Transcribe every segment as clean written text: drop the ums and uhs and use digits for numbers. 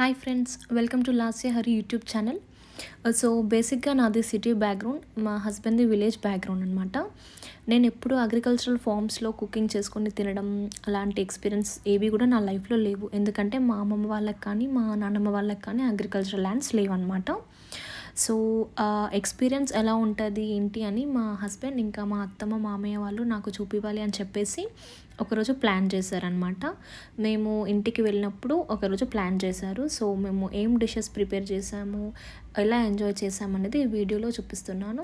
Hi friends, welcome to Lasya Hari YouTube channel. So బేసిక్గా నాది city background, మా హస్బెండ్ది విలేజ్ బ్యాక్గ్రౌండ్ అనమాట. నేను ఎప్పుడు అగ్రికల్చరల్ ఫార్మ్స్లో కుకింగ్ చేసుకొని తినడం అలాంటి ఎక్స్పీరియన్స్ ఏవి కూడా నా లైఫ్లో లేవు. ఎందుకంటే మా అమ్మమ్మ వాళ్ళకి కానీ మా నాన్నమ్మ వాళ్ళకి కానీ అగ్రికల్చరల్ ల్యాండ్స్ లేవు అనమాట. సో ఎక్స్పీరియన్స్ ఎలా ఉంటుంది ఏంటి అని మా హస్బెండ్ ఇంకా మా అత్తమ్మ మామయ్య వాళ్ళు నాకు చూపివ్వాలి అని చెప్పేసి ఒకరోజు ప్లాన్ చేశారనమాట. మేము ఇంటికి వెళ్ళినప్పుడు ఒకరోజు ప్లాన్ చేశారు. సో మేము ఏం డిషెస్ ప్రిపేర్ చేసాము, ఎలా ఎంజాయ్ చేసామనేది ఈ వీడియోలో చూపిస్తున్నాను.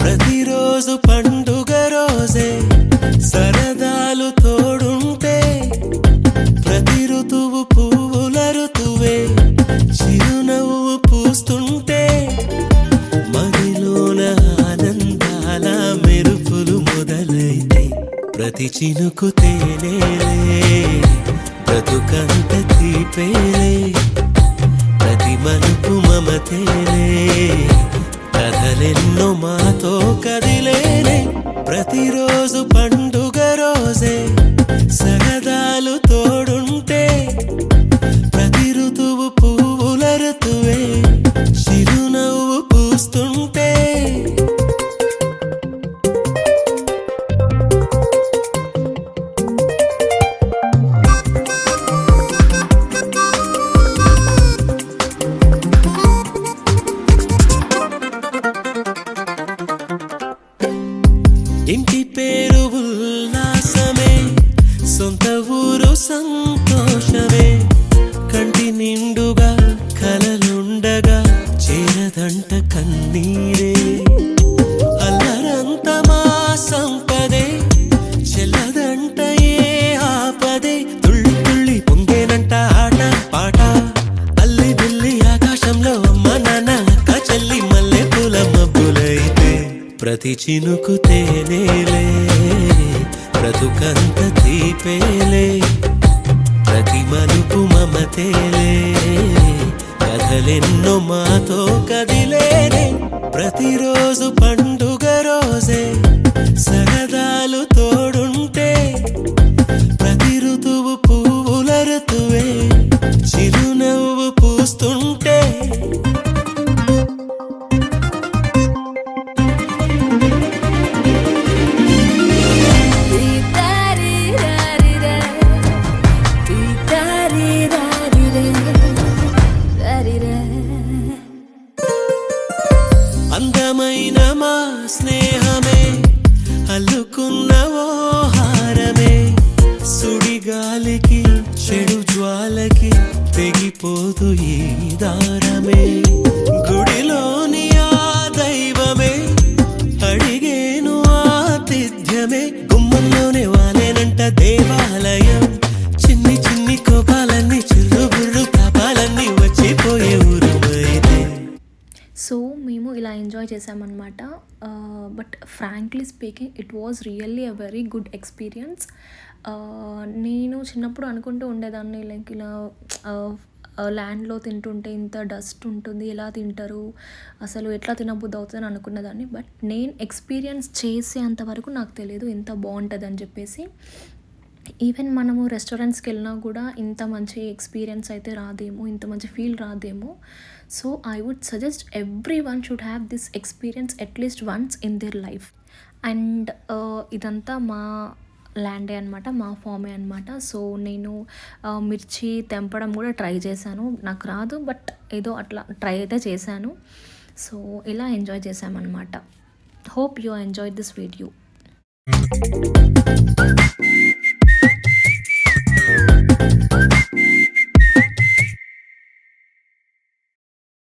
ప్రతిరోజు పండుగ రోజే సరదాలు తోడుంటే, ప్రతి ఋతువు పువ్వుల ఋతువే చిరునవ్వు పూస్తుంటే, మదిలోన ఆనందాల మెరుపులు మొదలైతే, ప్రతి చినుకు తేనేలే బ్రతుకంత తీపేలే, ప్రతి మలుపు మమతేలే కథలెన్నో మాతో కదిలేలే. ప్రతిరోజు పండుగ రోజే సరదాలు తోడుంటే, ప్రతి ఋతువు పువ్వుల ఋతువే చిరునవ్వు పూస్తుంటే, ఇంటి పేరు ఉల్లాసమే, సొంత ఊరు సంతోషమే, కంటి నిండుగా కలలుండగా చేరదంట కన్నీరే, అల్లరంత మా సంపదే చెల్లదంట ఏ ఆపదే, తుళ్ళి తుళ్ళి పొంగేనంట ఆట పాట, అల్లి బిల్లి ఆకాశంలో అమ్మ నాన్న అక్క చెల్లి మల్లె పూల మబ్బులైతే, ప్రతి చినుకు తేనేలే బ్రతుకంత తీపేలే, ప్రతి మలుపు మమతేలే కథలెన్నో మాతో కదిలేనే. ప్రతిరోజు పండుగ రోజే సరదాలు తోడుంటే, ప్రతి ఋతువు పువ్వుల ఋతువే చిరునవ్వు పూస్తుంటే, అందమైన మా స్నేహమే అల్లుకున్న ఓ హారమే, సుడిగాలికి చెడు జ్వాలకి తెగిపోదు ఈ దారమే, గుడిలోని ఆ దైవమే అడిగేను ఆతిథ్యమే, గుమ్మంలోనే వాలేనంట దేవాలయం, చిన్ని చిన్ని కోపాలన్నీ చిర్రు బుర్రు తాపాలన్నీ వచ్చిపోయే ఊరుమైతే. సో మేము ఇలా ఎంజాయ్ చేసామన్నమాట. But frankly speaking it was really a very good experience. నేను చిన్నప్పుడు అనుకుంటూ ఉండేదాన్ని లైక్ ఇలా ల్యాండ్లో తింటుంటే ఇంత డస్ట్ ఉంటుంది, ఎలా తింటారు, అసలు ఎట్లా తినబుద్ధి అవుతుందని అనుకునేదాన్ని. బట్ నేను ఎక్స్పీరియన్స్ చేసేంతవరకు నాకు తెలియదు ఇంత బాగుంటుంది అని చెప్పేసి. ఈవెన్ మనము రెస్టారెంట్స్కి వెళ్ళినా కూడా ఇంత మంచి ఎక్స్పీరియన్స్ అయితే రాదేమో, ఇంత మంచి ఫీల్ రాదేమో. So I would suggest everyone should have this experience at least once in their life. And ఇదంతా మా ల్యాండే అనమాట, మా ఫామే అనమాట. సో నేను మిర్చి తెంపడం కూడా ట్రై చేశాను, నాకు రాదు బట్ ఏదో అట్లా ట్రై అయితే చేశాను. సో ఇలా ఎంజాయ్ చేశామన్నమాట. Hope you enjoy this video.